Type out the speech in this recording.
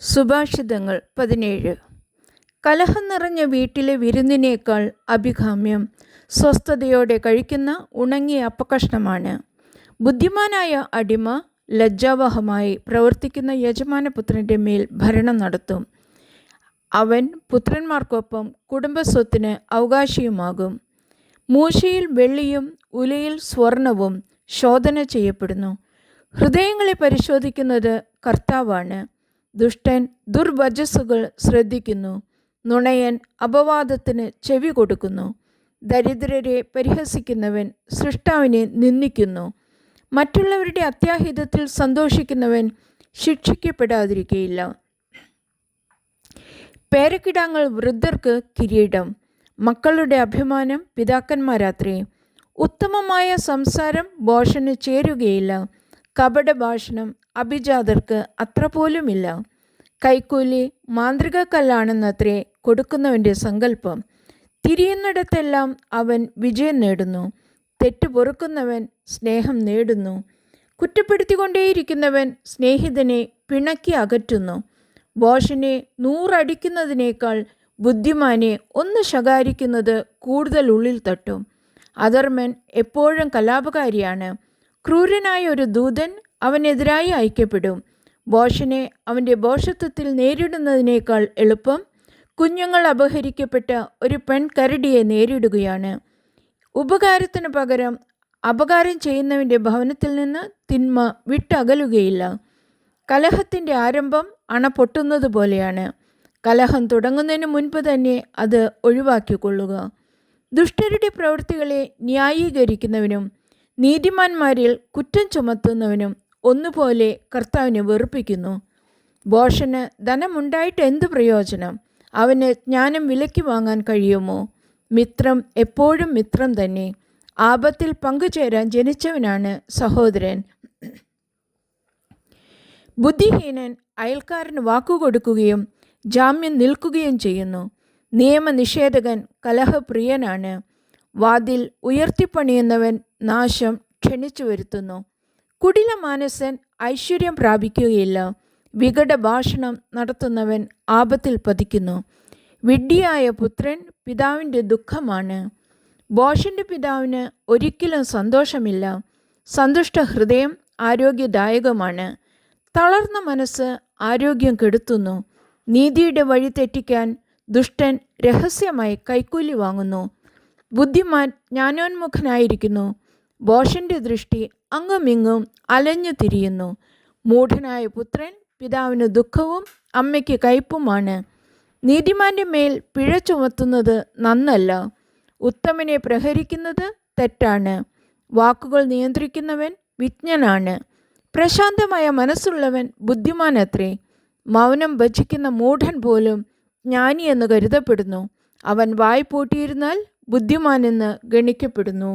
സുഭാഷിതങ്ങൾ 17. കലഹം നിറഞ്ഞ വീട്ടിലെ വിരുന്നിനേക്കാൾ അഭികാമ്യം സ്വസ്ഥതയോടെ കഴിക്കുന്ന ഉണങ്ങിയ അപ്പക്കഷ്ണമാണ്. ബുദ്ധിമാനായ അടിമ ലജ്ജാവഹമായി പ്രവർത്തിക്കുന്ന യജമാനപുത്രൻ്റെ മേൽ ഭരണം നടത്തും. അവൻ പുത്രന്മാർക്കൊപ്പം കുടുംബസ്വത്തിന് അവകാശിയുമാകും. മൂശയിൽ വെള്ളിയും ഉലയിൽ സ്വർണവും ശോധന ചെയ്യപ്പെടുന്നു. ഹൃദയങ്ങളെ പരിശോധിക്കുന്നത് കർത്താവാണ്. ദുഷ്ടൻ ദുർവചസ്സുകൾ ശ്രദ്ധിക്കുന്നു. നുണയൻ അപവാദത്തിന് ചെവി കൊടുക്കുന്നു. ദരിദ്രരെ പരിഹസിക്കുന്നവൻ സൃഷ്ടാവിനെ നിന്ദിക്കുന്നു. മറ്റുള്ളവരുടെ അത്യാഹിതത്തിൽ സന്തോഷിക്കുന്നവൻ ശിക്ഷിക്കപ്പെടാതിരിക്കയില്ല. പേരക്കിടാങ്ങൾ വൃദ്ധർക്ക് കിരീടം, മക്കളുടെ അഭിമാനം പിതാക്കന്മാരാത്രേ. ഉത്തമമായ സംസാരം ഭോഷന് ചേരുകയില്ല. കപടഭാഷണം അഭിജാതർക്ക് അത്ര പോലുമില്ല. കൈക്കൂലി മാന്ത്രികക്കല്ലാണെന്നത്രേ കൊടുക്കുന്നവൻ്റെ സങ്കല്പം. തിരിയുന്നിടത്തെല്ലാം അവൻ വിജയം നേടുന്നു. തെറ്റ് പൊറുക്കുന്നവൻ സ്നേഹം നേടുന്നു. കുറ്റപ്പെടുത്തിക്കൊണ്ടേയിരിക്കുന്നവൻ സ്നേഹിതനെ പിണക്കി അകറ്റുന്നു. ഭോഷനെ 100 അടിക്കുന്നതിനേക്കാൾ ബുദ്ധിമാനെ 1 ശകാരിക്കുന്നത് കൂടുതൽ ഉള്ളിൽ തട്ടും. അധർമ്മൻ എപ്പോഴും കലാപകാരിയാണ്. ക്രൂരനായ ഒരു ദൂതൻ അവനെതിരായി അയക്കപ്പെടും. ഭോഷനെ അവൻ്റെ ഭോഷത്വത്തിൽ നേരിടുന്നതിനേക്കാൾ എളുപ്പം കുഞ്ഞുങ്ങൾ അപഹരിക്കപ്പെട്ട ഒരു പെൺകരടിയെ നേരിടുകയാണ്. ഉപകാരത്തിന് പകരം അപകാരം ചെയ്യുന്നവൻ്റെ ഭവനത്തിൽ നിന്ന് തിന്മ വിട്ടകലുകയില്ല. കലഹത്തിൻ്റെ ആരംഭം അണ പൊട്ടുന്നത് പോലെയാണ്. കലഹം തുടങ്ങുന്നതിന് മുൻപ് തന്നെ അത് ഒഴിവാക്കിക്കൊള്ളുക. ദുഷ്ടരുടെ പ്രവൃത്തികളെ ന്യായീകരിക്കുന്നവനും നീതിമാന്മാരിൽ കുറ്റം ചുമത്തുന്നവനും ഒന്നുപോലെ കർത്താവിനെ വെറുപ്പിക്കുന്നു. ഭോഷന് ധനമുണ്ടായിട്ട് എന്ത് പ്രയോജനം? അവന് ജ്ഞാനം വിലയ്ക്ക് വാങ്ങാൻ കഴിയുമോ? മിത്രം എപ്പോഴും മിത്രം തന്നെ. ആപത്തിൽ പങ്കുചേരാൻ ജനിച്ചവനാണ് സഹോദരൻ. ബുദ്ധിഹീനൻ അയൽക്കാരന് വാക്കുകൊടുക്കുകയും ജാമ്യം നിൽക്കുകയും ചെയ്യുന്നു. നിയമനിഷേധകൻ കലഹപ്രിയനാണ്. വാതിൽ ഉയർത്തിപ്പണിയുന്നവൻ നാശം ക്ഷണിച്ചു വരുത്തുന്നു. കുടിലമാനസൻ ഐശ്വര്യം പ്രാപിക്കുകയില്ല. വികടഭാഷണം നടത്തുന്നവൻ ആപത്തിൽ പതിക്കുന്നു. വിഡ്ഢിയായ പുത്രൻ പിതാവിൻ്റെ ദുഃഖമാണ്. ഭോഷൻ്റെ പിതാവിന് ഒരിക്കലും സന്തോഷമില്ല. സന്തുഷ്ട ഹൃദയം ആരോഗ്യദായകമാണ്. തളർന്ന മനസ്സ് ആരോഗ്യം കെടുത്തുന്നു. നീതിയുടെ വഴി തെറ്റിക്കാൻ ദുഷ്ടൻ രഹസ്യമായി കൈക്കൂലി വാങ്ങുന്നു. ബുദ്ധിമാൻ ജ്ഞാനോന്മുഖനായിരിക്കുന്നു. ഭോഷൻ്റെ ദൃഷ്ടി അങ്ങുമിങ്ങും അലഞ്ഞു തിരിയുന്നു. മൂഢനായ പുത്രൻ പിതാവിന് ദുഃഖവും അമ്മയ്ക്ക് കയ്പുമാണ്. നീതിമാൻ്റെ മേൽ പിഴ ചുമത്തുന്നത് നന്നല്ല. ഉത്തമനെ പ്രഹരിക്കുന്നത് തെറ്റാണ്. വാക്കുകൾ നിയന്ത്രിക്കുന്നവൻ വിജ്ഞനാണ്. പ്രശാന്തമായ മനസ്സുള്ളവൻ ബുദ്ധിമാനത്രേ. മൗനം ഭജിക്കുന്ന മൂഢൻ പോലും ജ്ഞാനിയെന്ന് കരുതപ്പെടുന്നു. അവൻ വായ് പൂട്ടിയിരുന്നാൽ ബുദ്ധിമാനെന്ന് ഗണിക്കപ്പെടുന്നു.